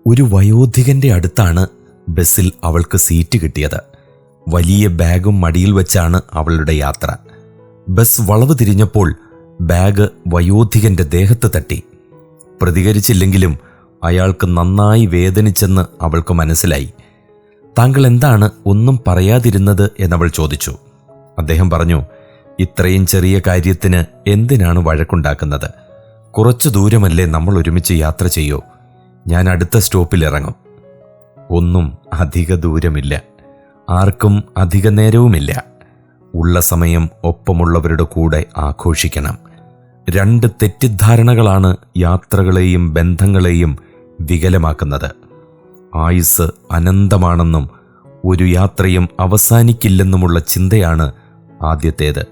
ഒരു വയോധികന്റെ അടുത്താണ് ബസ്സിൽ അവൾക്ക് സീറ്റ് കിട്ടിയത്. വലിയ ബാഗും മടിയിൽ വെച്ചാണ് അവളുടെ യാത്ര. ബസ് വളവ് തിരിഞ്ഞപ്പോൾ ബാഗ് വയോധികന്റെ ദേഹത്ത് തട്ടി. പ്രതികരിച്ചില്ലെങ്കിലും അയാൾക്ക് നന്നായി വേദനിച്ചെന്ന് അവൾക്ക് മനസ്സിലായി. താങ്കൾ എന്താണ് ഒന്നും പറയാതിരുന്നത് എന്നവൾ ചോദിച്ചു. അദ്ദേഹം പറഞ്ഞു, ഇത്രയും ചെറിയ കാര്യത്തിന് എന്തിനാണ് വഴക്കുണ്ടാക്കുന്നത്? കുറച്ചു ദൂരമല്ലേ നമ്മൾ ഒരുമിച്ച് യാത്ര ചെയ്യൂ. ഞാൻ അടുത്ത സ്റ്റോപ്പിൽ ഇറങ്ങും. ഒന്നും അധിക ദൂരമില്ല, ആർക്കും അധിക നേരവുമില്ല. ഉള്ള സമയം ഒപ്പമുള്ളവരുടെ കൂടെ ആഘോഷിക്കണം. 2 തെറ്റിദ്ധാരണകളാണ് യാത്രകളെയും ബന്ധങ്ങളെയും വികലമാക്കുന്നത്. ആയുസ് അനന്തമാണെന്നും ഒരു യാത്രയും അവസാനിക്കില്ലെന്നുമുള്ള ചിന്തയാണ് ആദ്യത്തേത്.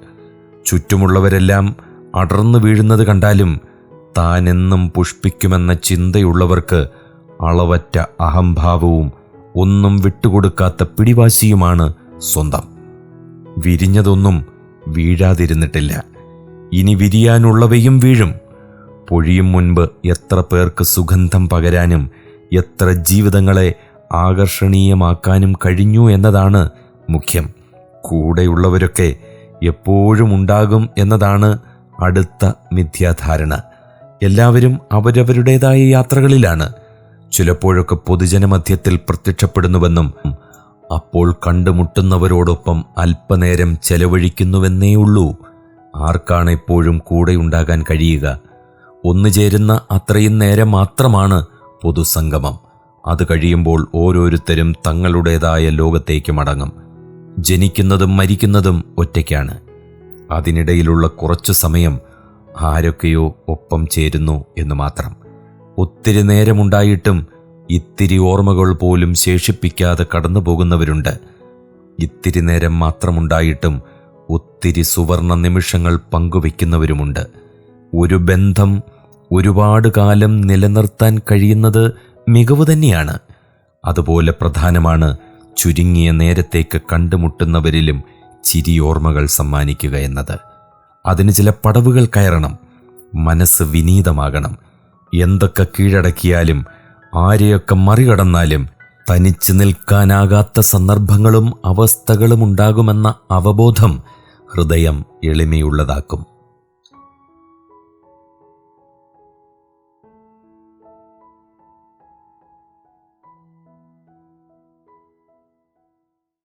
ചുറ്റുമുള്ളവരെല്ലാം അടർന്നു വീഴുന്നത് കണ്ടാലും താനെന്നും പുഷ്പിക്കുമെന്ന ചിന്തയുള്ളവർക്ക് അളവറ്റ അഹംഭാവവും ഒന്നും വിട്ടുകൊടുക്കാത്ത പിടിവാശിയുമാണ് സ്വന്തം. വിരിഞ്ഞതൊന്നും വീഴാതിരുന്നിട്ടില്ല. ഇനി വിരിയാനുള്ളവയും വീഴും. പൊഴിയും മുൻപ് എത്ര പേർക്ക് സുഗന്ധം പകരാനും എത്ര ജീവിതങ്ങളെ ആകർഷണീയമാക്കാനും കഴിഞ്ഞു എന്നതാണ് മുഖ്യം. കൂടെയുള്ളവരൊക്കെ എപ്പോഴും ഉണ്ടാകും എന്നതാണ് അടുത്ത മിഥ്യാധാരണ. എല്ലാവരും അവരവരുടേതായ യാത്രകളിലാണ്. ചിലപ്പോഴൊക്കെ പൊതുജനമധ്യത്തിൽ പ്രത്യക്ഷപ്പെടുന്നുവെന്നും അപ്പോൾ കണ്ടുമുട്ടുന്നവരോടൊപ്പം അല്പനേരം ചെലവഴിക്കുന്നുവെന്നേയുള്ളൂ. ആർക്കാണ് എപ്പോഴും കൂടെയുണ്ടാകാൻ കഴിയുക? ഒന്നുചേരുന്ന അത്രയും നേരം മാത്രമാണ് പൊതുസംഗമം. അത് കഴിയുമ്പോൾ ഓരോരുത്തരും തങ്ങളുടേതായ ലോകത്തേക്ക് മടങ്ങും. ജനിക്കുന്നതും മരിക്കുന്നതും ഒറ്റയ്ക്കാണ്. അതിനിടയിലുള്ള കുറച്ചു സമയം ആരൊക്കെയോ ഒപ്പം ചേരുന്നു എന്ന് മാത്രം. ഒത്തിരി നേരമുണ്ടായിട്ടും ഇത്തിരി ഓർമ്മകൾ പോലും ശേഷിപ്പിക്കാതെ കടന്നു പോകുന്നവരുണ്ട്. ഇത്തിരി നേരം മാത്രമുണ്ടായിട്ടും ഒത്തിരി സുവർണ നിമിഷങ്ങൾ പങ്കുവെക്കുന്നവരുമുണ്ട്. ഒരു ബന്ധം ഒരുപാട് കാലം നിലനിർത്താൻ കഴിയുന്നത് മികവ് തന്നെയാണ്. അതുപോലെ പ്രധാനമാണ് ചുരുങ്ങിയ നേരത്തേക്ക് കണ്ടുമുട്ടുന്നവരിലും ചിരിയോർമ്മകൾ സമ്മാനിക്കുക എന്നത്. അതിന് ചില പടവുകൾ കയറണം. മനസ്സ് വിനീതമാകണം. എന്തൊക്കെ കീഴടക്കിയാലും ആരെയൊക്കെ മറികടന്നാലും തനിച്ച് നിൽക്കാനാകാത്ത സന്ദർഭങ്ങളും അവസ്ഥകളും ഉണ്ടാകുമെന്ന അവബോധം ഹൃദയം എളിമയുള്ളതാക്കും.